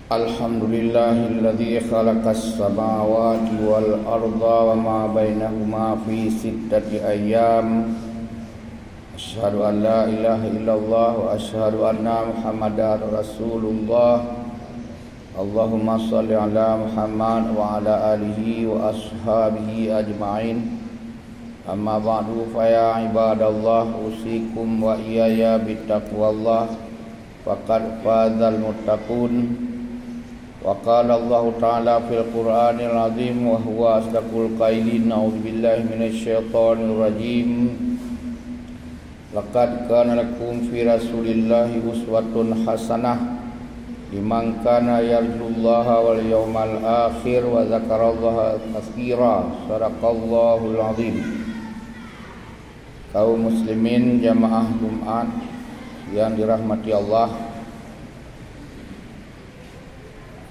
Alhamdulillahilladzi khalaqas samawati wal arda wa ma bainahuma fi sittati ayyam. Asyhadu an la ilaha illallah wa asyhadu anna Muhammadar Rasulullah. Allahumma shalli ala Muhammad wa ala alihi wa ashabihi ajma'in. Amma ba'du fa ya ibadallah usikum wa iyaya bittaqwallah. Faqad fazal muttaqun. Wa qala Allah Ta'ala fil Qur'anil Azim wa huwa asdaqul qailin. A'udzu billahi minasyaitonir rajim. Laqad kana lakum fi Rasulillahi uswatun hasanah liman kana yarjullaha wal yawmal akhir wa dzakarallaha katsira. Shadaqallahul azim. Kaum muslimin jamaah Jumat yang dirahmati Allah,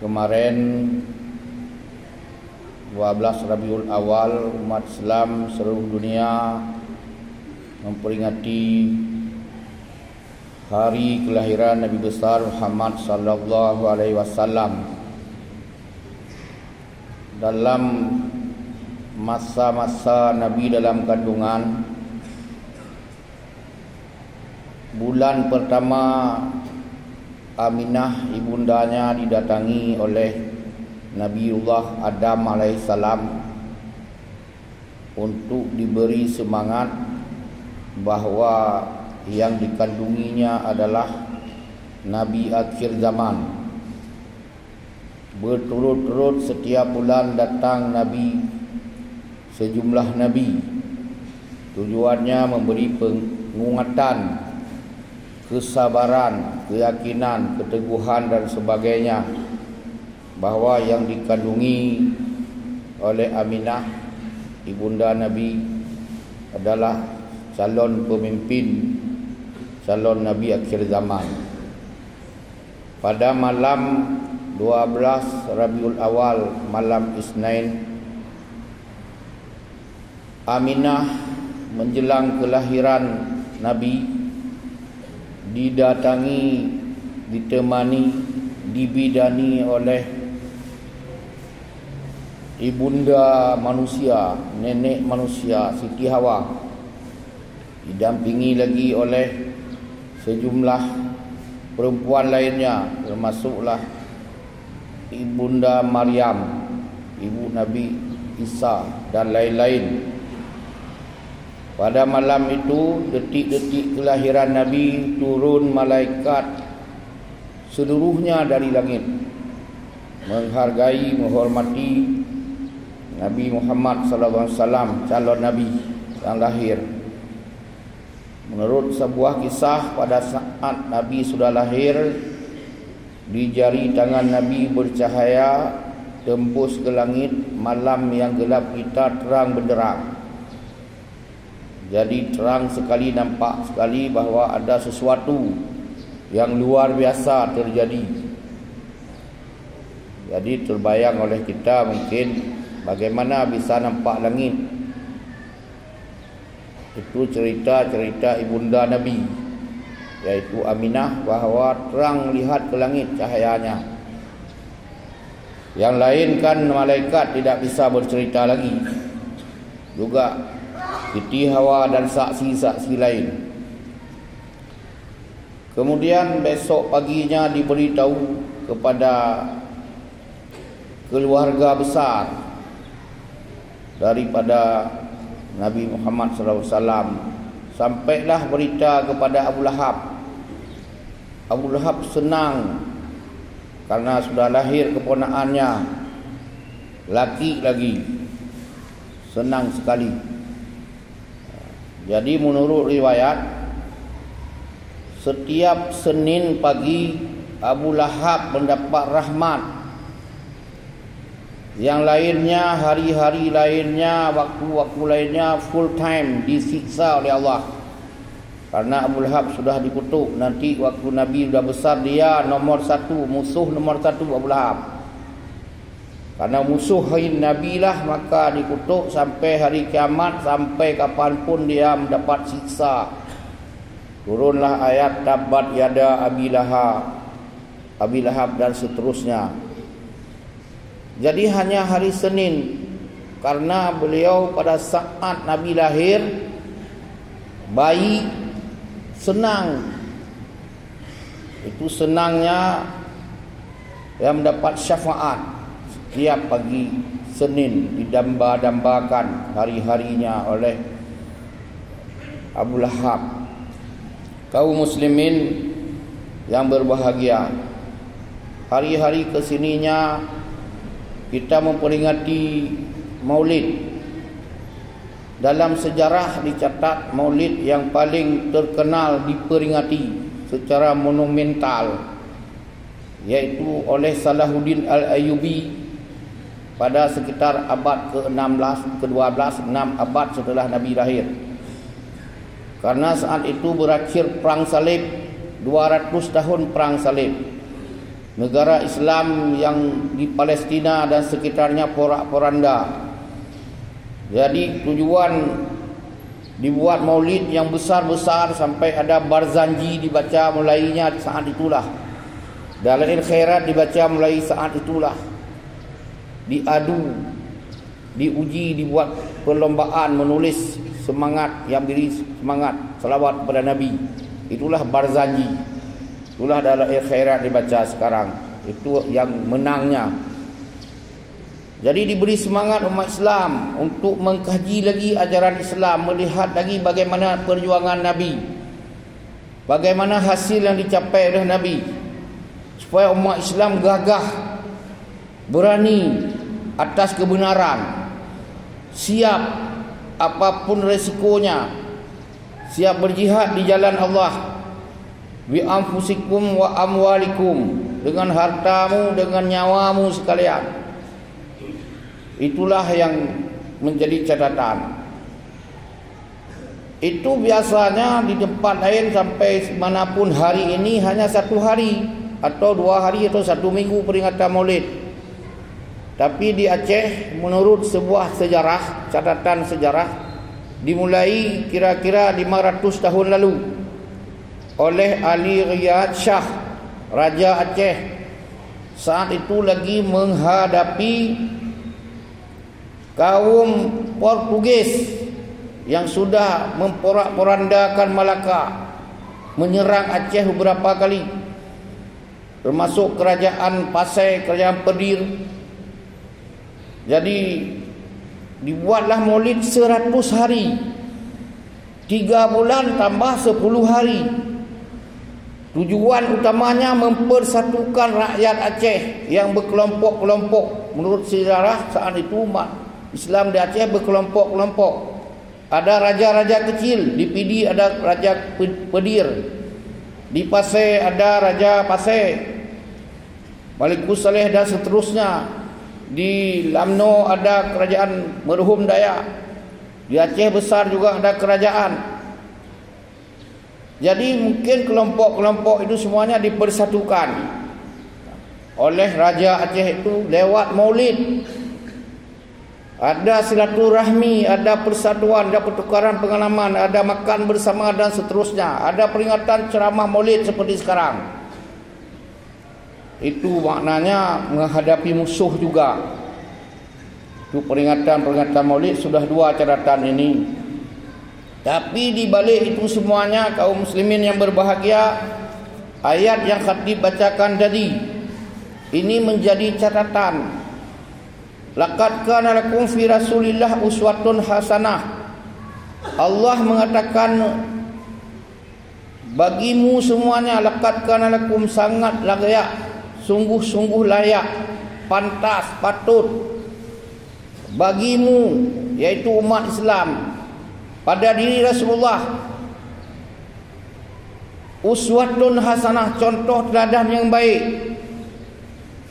kemarin 12 Rabiul Awal umat Islam seluruh dunia memperingati hari kelahiran Nabi besar Muhammad sallallahu alaihi wasallam. Dalam masa-masa Nabi dalam kandungan, bulan pertama Aminah ibundanya didatangi oleh Nabiullah Adam alaihissalam untuk diberi semangat bahawa yang dikandunginya adalah Nabi akhir zaman. Berturut-turut setiap bulan datang Nabi, sejumlah Nabi. Tujuannya memberi penguatan, kesabaran, keyakinan, keteguhan dan sebagainya bahawa yang dikandungi oleh Aminah ibunda Nabi adalah calon pemimpin, calon Nabi akhir zaman. Pada malam 12 Rabiul Awal, malam Isnin, Aminah menjelang kelahiran Nabi didatangi, ditemani, dibidani oleh ibunda manusia, nenek manusia, Siti Hawa, didampingi lagi oleh sejumlah perempuan lainnya, termasuklah ibunda Maryam, ibu Nabi Isa dan lain-lain. Pada malam itu, detik-detik kelahiran Nabi, turun malaikat seluruhnya dari langit menghargai, menghormati Nabi Muhammad SAW, calon Nabi yang lahir. Menurut sebuah kisah, pada saat Nabi sudah lahir, di jari tangan Nabi bercahaya tembus ke langit. Malam yang gelap kita terang benderang. Jadi terang sekali, nampak sekali bahawa ada sesuatu yang luar biasa terjadi. Jadi terbayang oleh kita mungkin bagaimana bisa nampak langit. Itu cerita-cerita ibunda Nabi, yaitu Aminah, bahawa terang lihat ke langit cahayanya. Yang lain kan malaikat tidak bisa bercerita lagi. Juga Siti Hawa dan saksi-saksi lain. Kemudian besok paginya diberitahu kepada keluarga besar daripada Nabi Muhammad SAW. Sampailah berita kepada Abu Lahab. Abu Lahab senang karena sudah lahir keponakannya, laki lagi. Senang sekali. Jadi menurut riwayat, setiap Senin pagi Abu Lahab mendapat rahmat. Yang lainnya, hari-hari lainnya, waktu-waktu lainnya full time disiksa oleh Allah. Karena Abu Lahab sudah dikutuk. Nanti waktu Nabi sudah besar, dia nomor satu, musuh nomor satu Abu Lahab. Karena musuh Nabi lah, maka dikutuk sampai hari kiamat, sampai kapanpun dia mendapat siksa. Turunlah ayat tabat yada Abi Lahab Abi Lahab dan seterusnya. Jadi hanya hari Senin, karena beliau pada saat Nabi lahir, bayi senang. Itu senangnya yang mendapat syafaat setiap pagi Senin, didamba-dambakan hari-harinya oleh Abu Lahab. Kaum muslimin yang berbahagia, hari-hari kesininya kita memperingati Maulid. Dalam sejarah dicatat Maulid yang paling terkenal diperingati secara monumental, yaitu oleh Salahuddin Al-Ayyubi pada sekitar abad ke-16, ke-12, 6 abad setelah Nabi lahir. Karena saat itu berakhir Perang Salib, 200 tahun Perang Salib. Negara Islam yang di Palestina dan sekitarnya porak-poranda. Jadi tujuan dibuat maulid yang besar-besar sampai ada Barzanji dibaca mulainya saat itulah. Dalail Khairat dibaca mulai saat itulah. Diadu, diuji, dibuat perlombaan menulis semangat yang beri semangat selawat kepada Nabi. Itulah Barzanji. Itulah Dalail Khairat dibaca sekarang. Itu yang menangnya. Jadi diberi semangat umat Islam untuk mengkaji lagi ajaran Islam, melihat lagi bagaimana perjuangan Nabi, bagaimana hasil yang dicapai oleh Nabi, supaya umat Islam gagah, berani atas kebenaran, siap apapun resikonya, siap berjihad di jalan Allah, bi anfusikum wa amwalikum, dengan hartamu, dengan nyawamu sekalian. Itulah yang menjadi catatan. Itu biasanya di tempat lain sampai manapun hari ini hanya 1 hari atau 2 hari atau 1 minggu peringatan Maulid. Tapi di Aceh menurut sebuah sejarah, catatan sejarah, dimulai kira-kira 500 tahun lalu oleh Ali Riyad Shah, Raja Aceh. Saat itu lagi menghadapi kaum Portugis yang sudah memporak-porandakan Malaka, menyerang Aceh beberapa kali, termasuk kerajaan Pasai, kerajaan Pedir. Jadi dibuatlah maulid 100 hari, 3 bulan tambah 10 hari. Tujuan utamanya mempersatukan rakyat Aceh yang berkelompok-kelompok. Menurut sejarah saat itu umat Islam di Aceh berkelompok-kelompok. Ada raja-raja kecil, di Pidi ada raja Pedir, di Pasai ada raja Pasai, Malikus Saleh dan seterusnya. Di Lamno ada kerajaan Merhum Dayak. Di Aceh besar juga ada kerajaan. Jadi mungkin kelompok-kelompok itu semuanya dipersatukan oleh Raja Aceh itu lewat maulid. Ada silaturahmi, ada persatuan, ada pertukaran pengalaman, ada makan bersama dan seterusnya. Ada peringatan ceramah maulid seperti sekarang. Itu maknanya menghadapi musuh juga. Itu peringatan maulid, sudah 2 catatan ini. Tapi di balik itu semuanya kaum muslimin yang berbahagia, ayat yang khatib bacakan tadi ini menjadi catatan. Laqad kana lakum fi Rasulillah uswatun hasanah. Allah mengatakan bagimu semuanya, laqad kana lakum, sangat layak, sungguh-sungguh layak, pantas, patut bagimu, yaitu umat Islam, pada diri Rasulullah, uswatun hasanah, contoh teladan yang baik.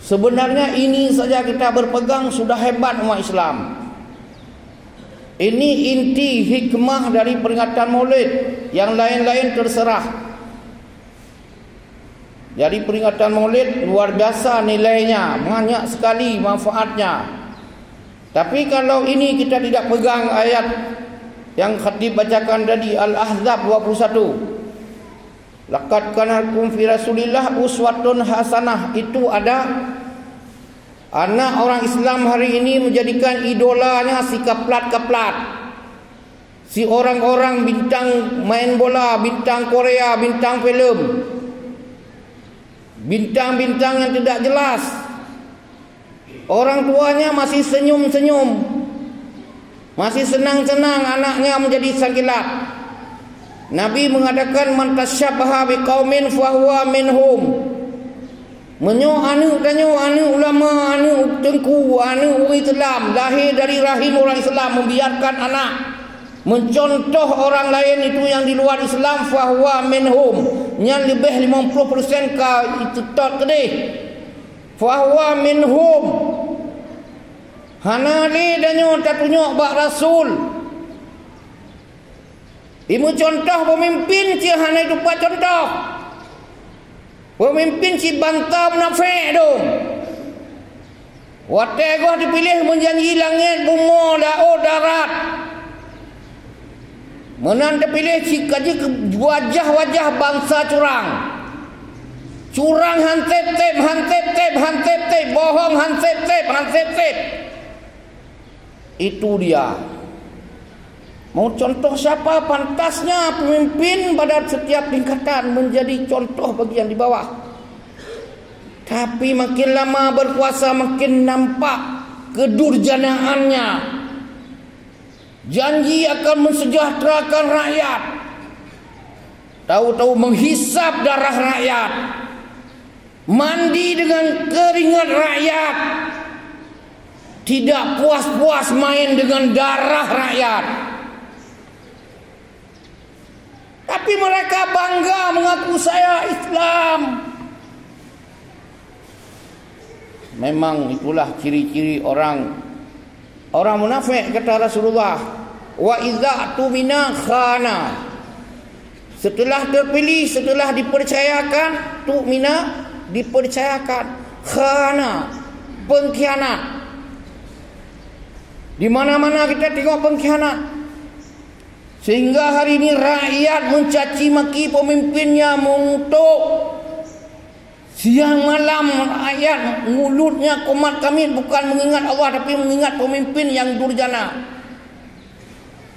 Sebenarnya ini saja kita berpegang sudah hebat umat Islam. Ini inti hikmah dari peringatan maulid. Yang lain-lain terserah. Jadi peringatan maulid luar biasa nilainya, banyak sekali manfaatnya. Tapi kalau ini kita tidak pegang ayat yang khatib bacakan tadi, Al-Ahzab 21, Laqad kana lakum fi Rasulillah uswatun hasanah. Itu ada. Anak orang Islam hari ini menjadikan idolanya si kaplat-kaplat, si orang-orang bintang main bola, bintang Korea, bintang filem, bintang-bintang yang tidak jelas. Orang tuanya masih senyum-senyum, masih senang-senang anaknya menjadi sang kilat. Nabi mengatakan man tasyabbaha biqaumin fahuwa minhum. Menyo anu tanyo anu ulama anu tengku anu orang Islam, lahir dari rahim orang Islam, membiarkan anak mencontoh orang lain itu yang di luar Islam, fahuwa minhum. Yang lebih 50% ka itu tak kedih. Fahuwa minhum. Hana ni danyo tak tunjuk bak Rasul. Ibu contoh pemimpin si hana itu buat contoh. Pemimpin si bangka munafik tu. Waktu gua dipilih menjanji langit, bumi, laut, darat. Menan dipilih si kaji wajah-wajah bangsa curang. Curang hansip-tip, bohong hansip-tip. Itu dia. Mau contoh siapa? Pantasnya pemimpin pada setiap tingkatan menjadi contoh bagi yang di bawah. Tapi makin lama berkuasa makin nampak kedurjanaannya. Janji akan mensejahterakan rakyat, tahu-tahu menghisap darah rakyat, mandi dengan keringat rakyat, tidak puas-puas main dengan darah rakyat. Tapi mereka bangga mengaku saya Islam. Memang itulah ciri-ciri orang munafik, kata Rasulullah. Wa idza tumina khana. Setelah terpilih, setelah dipercayakan, tumina dipercayakan, khana pengkhianat. Di mana-mana kita tengok pengkhianat. Sehingga hari ini rakyat mencaci maki pemimpinnya, mengutuk. Siang malam rakyat mulutnya komat kamit, bukan mengingat Allah tapi mengingat pemimpin yang durjana.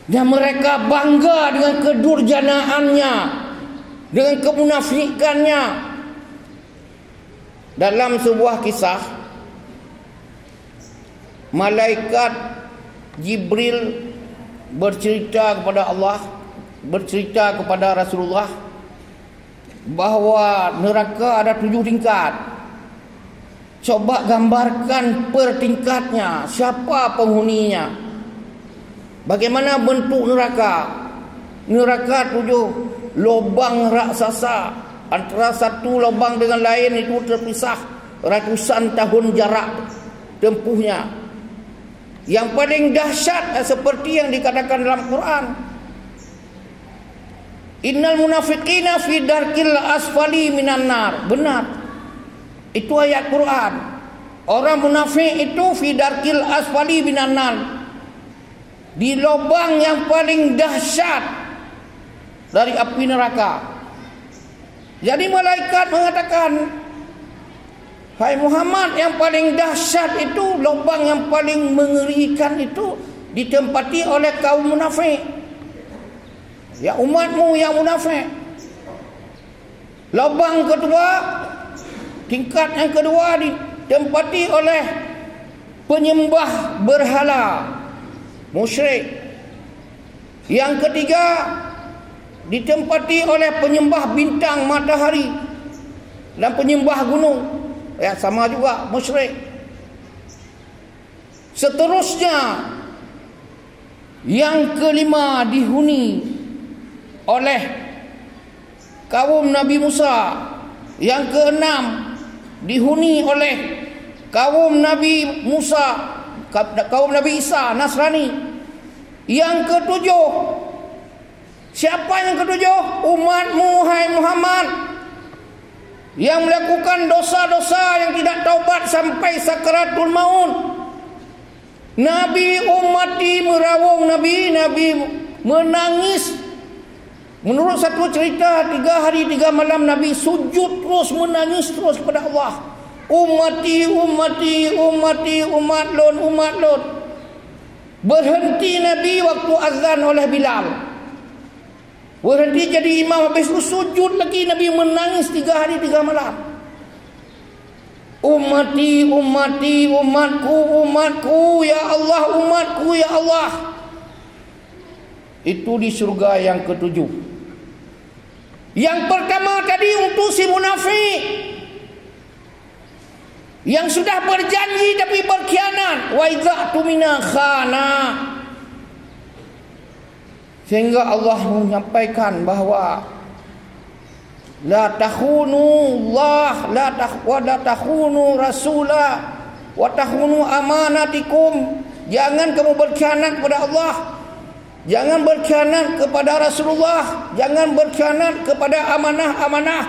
Dan mereka bangga dengan kedurjanaannya, dengan kemunafikannya. Dalam sebuah kisah, malaikat Jibril bercerita kepada Allah, bercerita kepada Rasulullah bahawa neraka ada 7 tingkat. Coba gambarkan per tingkatnya, siapa penghuninya, bagaimana bentuk neraka. Neraka 7 lubang raksasa, antara satu lubang dengan lain itu terpisah ratusan tahun jarak tempuhnya. Yang paling dahsyat seperti yang dikatakan dalam Quran, innal munafiqina fi darkil asfali minan nar. Benar, itu ayat Quran. Orang munafik itu fi darkil asfali minan nar, di lubang yang paling dahsyat dari api neraka. Jadi malaikat mengatakan, hai Muhammad, yang paling dahsyat itu, lubang yang paling mengerikan itu ditempati oleh kaum munafik. Ya umatmu yang munafik. Lubang kedua, tingkat yang kedua ditempati oleh penyembah berhala, musyrik. Yang ketiga ditempati oleh penyembah bintang, matahari, dan penyembah gunung. Ya, sama juga musyrik. Seterusnya, yang kelima dihuni oleh kaum Nabi Musa. Yang keenam dihuni oleh kaum Nabi Musa, kaum Nabi Isa, Nasrani. Yang ketujuh, siapa yang ketujuh? Umatmu, hai Muhammad, yang melakukan dosa-dosa yang tidak taubat sampai sakaratul maut. Nabi ummati merawung Nabi menangis Menurut satu cerita, 3 hari 3 malam Nabi sujud terus, menangis terus kepada Allah. Ummati, ummati, ummati, umat lon, umat lon. Berhenti Nabi waktu azan oleh Bilal. Berhenti jadi imam, habis itu sujud lagi. Nabi menangis 3 hari 3 malam. Ummati, ummati, umatku, umatku, ya Allah, umatku, ya Allah. Itu di surga yang ke-7. Yang pertama tadi untuk si munafik, yang sudah berjanji tapi berkhianat. Wa idza tumina khana. Sehingga Allah menyampaikan bahawa la takhunu Allah, la takhunu Rasulah, wa takhunu amanatikum. Jangan kamu berkhianat kepada Allah, jangan berkhianat kepada Rasulullah, jangan berkhianat kepada amanah-amanah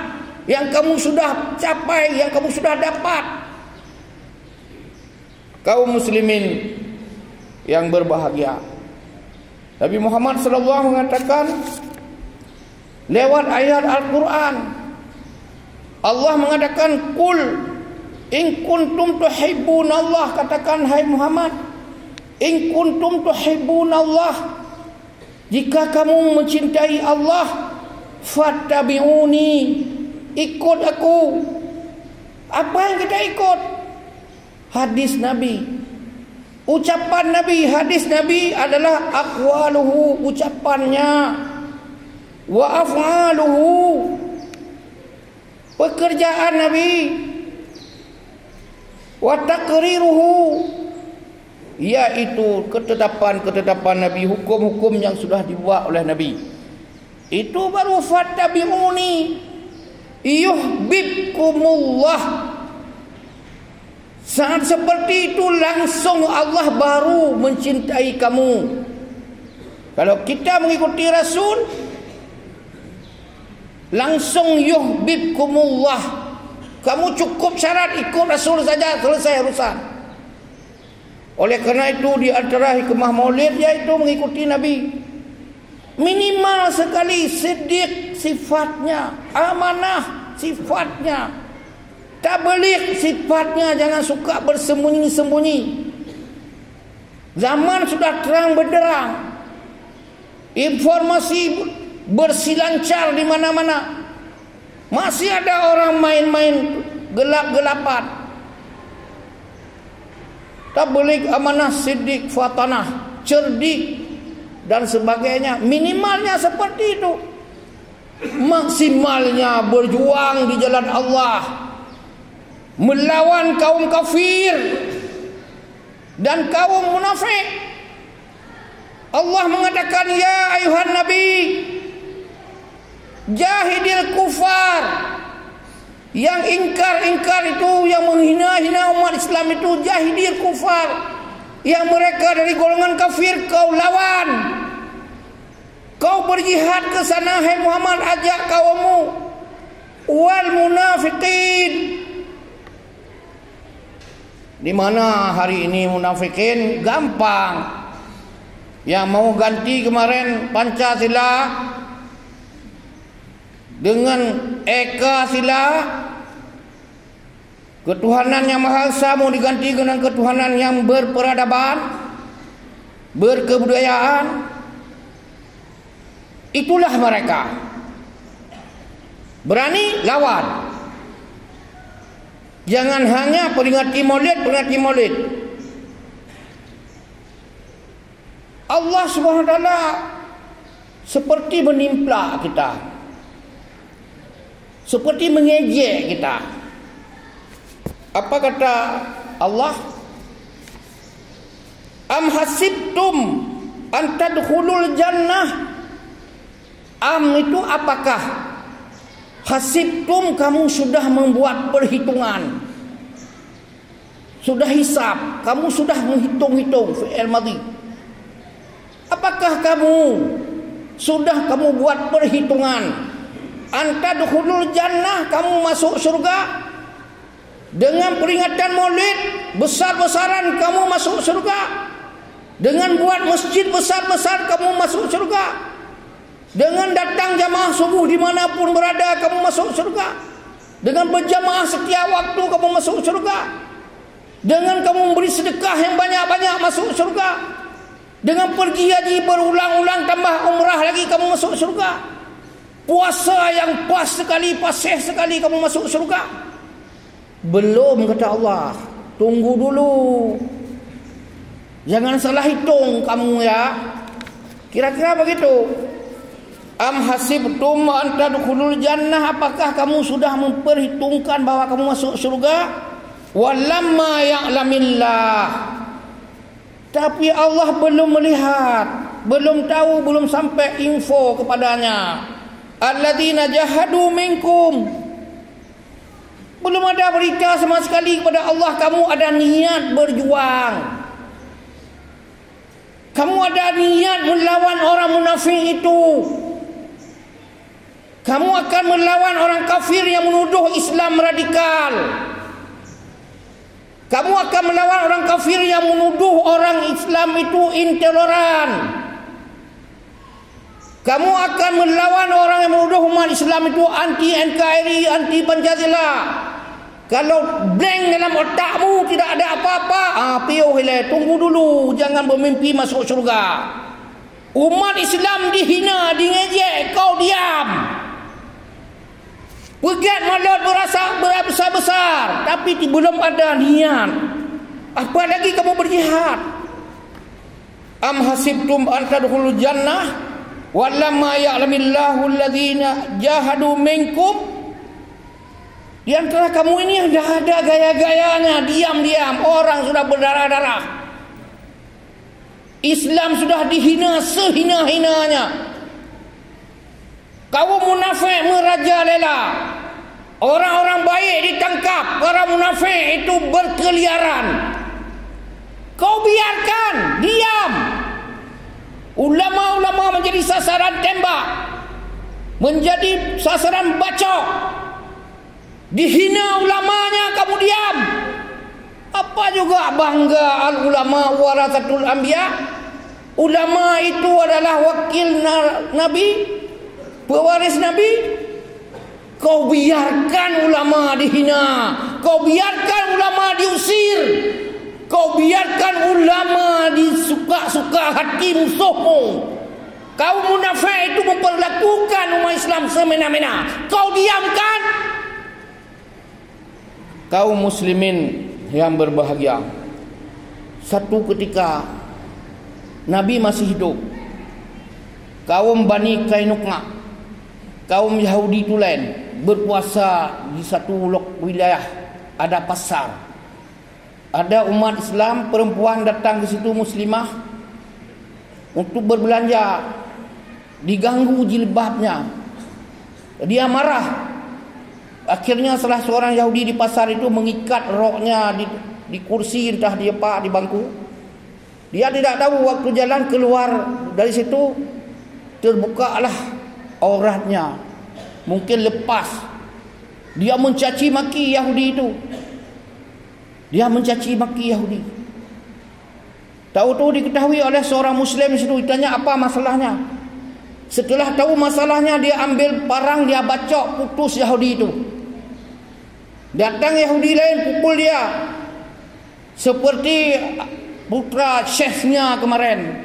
yang kamu sudah capai, yang kamu sudah dapat. Kaum muslimin yang berbahagia, Nabi Muhammad sallallahu mengatakan lewat ayat Al-Quran, Allah mengatakan, "Qul in kuntum tuhibbunallah," katakan hai Muhammad, in kuntum tuhibbunallah, jika kamu mencintai Allah, fattabi'uni, ikut aku. Apa yang kita ikut? Hadis Nabi, ucapan Nabi. Hadis Nabi adalah aqwaluhu, ucapannya, wa af'aluhu, pekerjaan Nabi, wa taqriruhu, yaitu ketetapan-ketetapan Nabi, hukum-hukum yang sudah dibuat oleh Nabi. Itu baru fattabi'uni yuhibbukumullah. Saat seperti itu langsung Allah baru mencintai kamu. Kalau kita mengikuti Rasul, langsung yuhibbukumullah. Kamu cukup syarat ikut Rasul saja, selesai urusan. Oleh kerana itu di antara hikmah Maulid yaitu mengikuti Nabi. Minimal sekali siddiq sifatnya, amanah sifatnya, tabligh sifatnya, jangan suka bersembunyi-sembunyi. Zaman sudah terang benderang, informasi bersilancar di mana-mana. Masih ada orang main-main gelap-gelapan. Tabligh, amanah, siddiq, fatanah, cerdik dan sebagainya. Minimalnya seperti itu. Maksimalnya berjuang di jalan Allah, melawan kaum kafir dan kaum munafik. Allah mengatakan, ya ayuhan nabi, jahidil kufar. Yang ingkar-ingkar itu, yang menghina-hina umat Islam itu, jahidil kufar. Yang mereka dari golongan kafir, kau lawan. Kau berjihad ke sana, hai Muhammad, ajak kaummu. Wal munafiqin. Di mana hari ini munafikin gampang. Yang mau ganti kemarin Pancasila dengan Eka Sila, ketuhanan yang Maha Esa mau diganti dengan ketuhanan yang berperadaban, berkebudayaan. Itulah mereka. Berani lawan. Jangan hanya peringati Maulid, peringati Maulid. Allah Subhanahu wa taala seperti menimpa kita, seperti mengejek kita. Apa kata Allah? Am hasibtum an tadkhulul jannah. Am itu apakah? Hasibtum, kamu sudah membuat perhitungan, sudah hisab, kamu sudah menghitung-hitung fi'il madhi. Apakah kamu sudah buat perhitungan antadkhulul jannah, kamu masuk surga dengan peringatan Maulid besar-besaran, kamu masuk surga dengan buat masjid besar-besar, kamu masuk surga Dengan datang jamaah subuh dimanapun berada, kamu masuk surga. Dengan berjamaah setiap waktu, kamu masuk surga. Dengan kamu memberi sedekah yang banyak-banyak, masuk surga. Dengan pergi haji berulang-ulang tambah umrah lagi, kamu masuk surga. Puasa yang pas sekali, pasih sekali, kamu masuk surga. Belum, kata Allah. Tunggu dulu. Jangan salah hitung kamu ya. Kira-kira begitu. Am hasibtum an tadkhulul jannah, apakah kamu sudah memperhitungkan bahwa kamu masuk surga? Walamma ya'lamillah, tapi Allah belum melihat, belum tahu, belum sampai info kepadanya. Alladzina jahadu minkum, belum ada berita sama sekali kepada Allah kamu ada niat berjuang, kamu ada niat melawan orang munafik itu. Kamu akan melawan orang kafir yang menuduh Islam radikal. Kamu akan melawan orang kafir yang menuduh orang Islam itu intoleran. Kamu akan melawan orang yang menuduh umat Islam itu anti NKRI, anti Pancasila. Kalau blank dalam otakmu tidak ada apa-apa, piuh hilai, tunggu dulu, jangan bermimpi masuk surga. Umat Islam dihina, dingejek, kau diam. Pegat malut berbesar-besar, tapi belum ada niat. Apa lagi kamu berjihad? Am hasibtum an tadkhulul jannah walamma ya'lamillahu alladzina jahadu minkum. Di antara kamu ini yang dah ada gaya-gayanya, diam-diam, orang sudah berdarah-darah. Islam sudah dihina sehina-hinanya. Kaum munafik merajalela. Orang-orang baik ditangkap, para munafik itu berkeliaran. Kau biarkan, diam. Ulama-ulama menjadi sasaran tembak, menjadi sasaran bacok. Dihina ulamanya, kamu diam. Apa juga bangga al-ulama warasatul anbiya? Ulama itu adalah wakil Nabi, pewaris Nabi. Kau biarkan ulama dihina, kau biarkan ulama diusir, kau biarkan ulama disuka-suka hati musuhmu. Kau munafik itu memperlakukan umat Islam semena-mena, kau diamkan. Kaum muslimin yang berbahagia, satu ketika Nabi masih hidup, kaum Bani Qainuqa, kaum Yahudi Tulen, berpuasa di satu wilayah, ada pasar, ada umat Islam perempuan datang ke situ, muslimah, untuk berbelanja. Diganggu jilbabnya, dia marah. Akhirnya salah seorang Yahudi di pasar itu mengikat roknya di kursi, entah di apa, di bangku. Dia tidak tahu, waktu jalan keluar dari situ terbukalah auratnya, mungkin lepas. Dia mencaci maki Yahudi itu. Dia mencaci maki Yahudi. Tahu-tahu diketahui oleh seorang Muslim itu. Ditanya apa masalahnya. Setelah tahu masalahnya, dia ambil parang, dia bacok, putus Yahudi itu. Datang Yahudi lain pukul dia, seperti putra chefnya kemarin,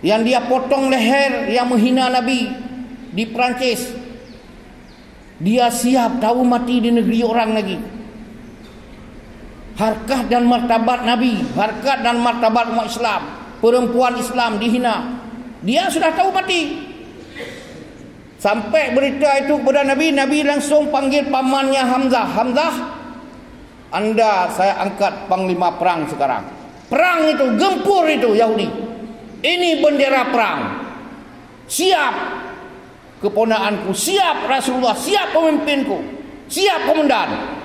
yang dia potong leher, yang menghina Nabi di Perancis. Dia siap tahu mati di negeri orang lagi. Harkat dan martabat Nabi, harkat dan martabat umat Islam, perempuan Islam dihina. Dia sudah tahu mati. Sampai berita itu kepada Nabi, Nabi langsung panggil pamannya Hamzah. Hamzah, anda saya angkat panglima perang sekarang. Perang itu, gempur itu Yahudi. Ini bendera perang. Siap keponakanku, siap Rasulullah, siap pemimpinku, siap komandan.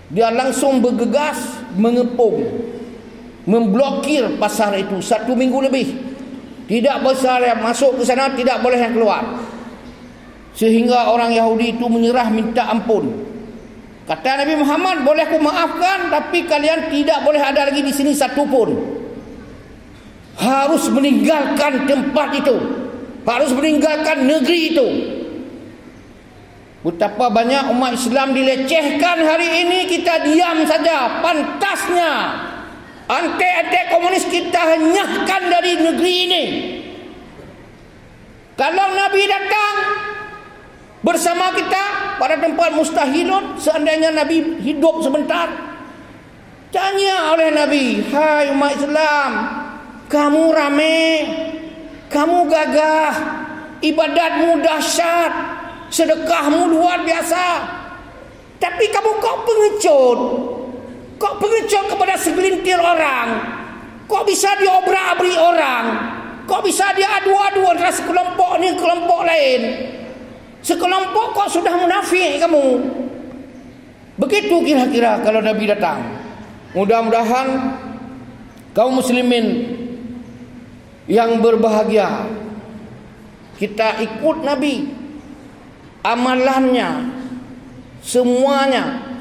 Dia langsung bergegas mengepung, memblokir pasar itu 1 minggu lebih. Tidak besar yang masuk ke sana, tidak boleh yang keluar. Sehingga orang Yahudi itu menyerah, minta ampun. Kata Nabi Muhammad, boleh aku maafkan, tapi kalian tidak boleh ada lagi di sini satu pun. Harus meninggalkan tempat itu. harus meninggalkan negeri itu. Betapa banyak umat Islam dilecehkan hari ini, kita diam saja. Pantasnya antek-antek komunis kita henyahkan dari negeri ini. Kalau Nabi datang bersama kita pada tempat mustahilun, seandainya Nabi hidup sebentar, tanya oleh Nabi, hai umat Islam, kamu ramai, kamu gagah, ibadatmu dahsyat, sedekahmu luar biasa, tapi kamu kok pengecut? Kok pengecut kepada segelintir orang? Kok bisa diobrak-abrik orang? Kok bisa diadu-adu antara sekelompok ni kelompok lain? Sekelompok kok sudah munafik kamu? Begitu kira-kira kalau Nabi datang. Mudah-mudahan kaum muslimin yang berbahagia, kita ikut Nabi, amalannya semuanya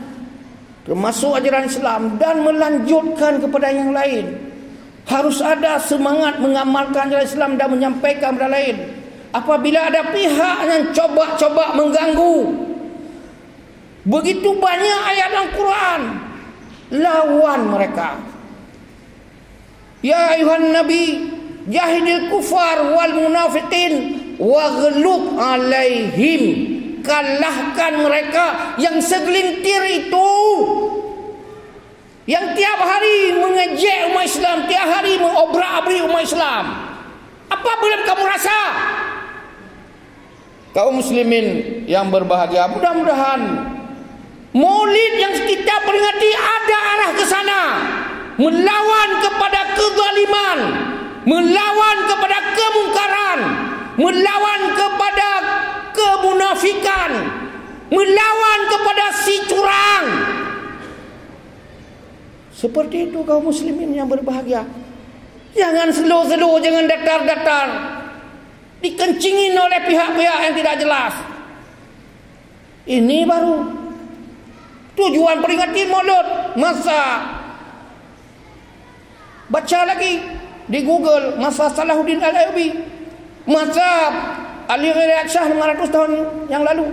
termasuk ajaran Islam, dan melanjutkan kepada yang lain. Harus ada semangat mengamalkan ajaran Islam dan menyampaikan kepada lain. Apabila ada pihak yang coba-coba mengganggu, begitu banyak ayat Al-Quran, lawan mereka. Ya ayuhan Nabi, jahidil kufar wal munafiqin waghlub alaihim, kalahkan mereka yang segelintir itu, yang tiap hari mengejek umat Islam, tiap hari mengobrak-abrik umat Islam. Apa belum kamu rasa? Kaum muslimin yang berbahagia, mudah-mudahan Maulid yang kita peringati ada arah ke sana, melawan kepada kezaliman, melawan kepada kemungkaran, melawan kepada kemunafikan, melawan kepada si curang. Seperti itu kaum muslimin yang berbahagia. Jangan slow-slow, jangan datar-datar, dikencingin oleh pihak-pihak yang tidak jelas. Ini baru tujuan peringati Maulid. Masa baca lagi di Google, masa Salahuddin Al-Ayyubi, masa Ali Riyad Shah 500 tahun yang lalu.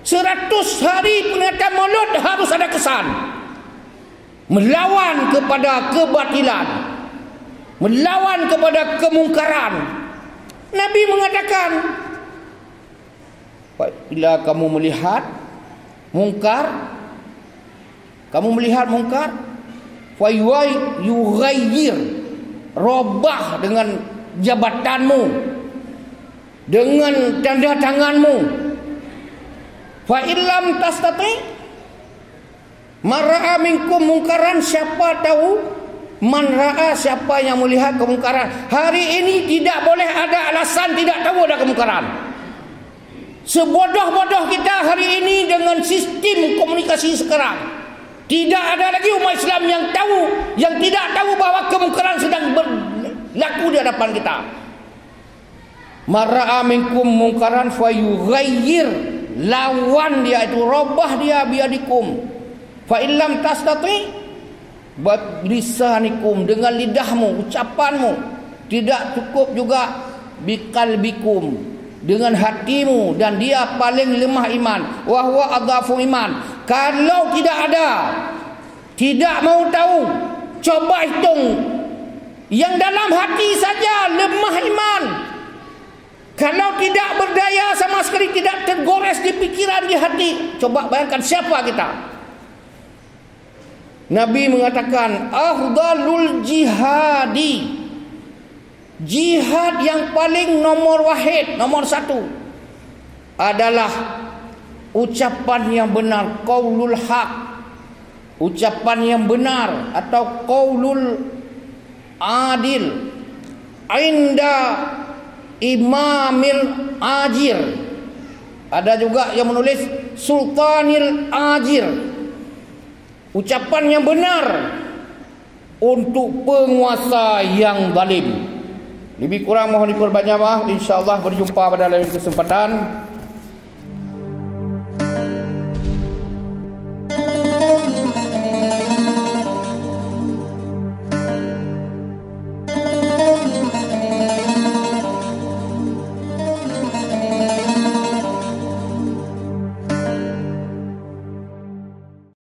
100 hari peringatan Maulid harus ada kesan, melawan kepada kebatilan, melawan kepada kemungkaran. Nabi mengatakan, bila kamu melihat mungkar, yughayyir, robah dengan jabatanmu, dengan tanda tanganmu. Fa illam tastati, mara'a minkum mungkaran, siapa tahu, man ra'a, siapa yang melihat kemungkaran. Hari ini tidak boleh ada alasan tidak tahu ada kemungkaran. Sebodoh-bodoh kita hari ini dengan sistem komunikasi sekarang, tidak ada lagi umat Islam yang tahu, yang tidak tahu bahawa kemungkaran sedang berlaku di hadapan kita. Mara'a minkum mungkaran fayughayyir, lawan dia itu, robah dia biadikum. Fa illam tastati, bilisanikum, dengan lidahmu, ucapanmu. Tidak cukup juga biqalbikum, dengan hatimu, dan dia paling lemah iman, wa huwa adhafu iman. Kalau tidak ada, tidak mau tahu, coba hitung yang dalam hati saja lemah iman. Kalau tidak berdaya sama sekali, tidak tergores di pikiran, di hati, coba bayangkan siapa kita. Nabi mengatakan, afdalul jihadi, jihad yang paling nomor wahid, nomor satu, adalah ucapan yang benar, qaulul haq, ucapan yang benar, atau qaulul adil, inda imamil ajir. Ada juga yang menulis sultanil ajir, ucapan yang benar untuk penguasa yang zalim. Lebih kurang mohon diperbanyak maaf. InsyaAllah berjumpa pada lain kesempatan.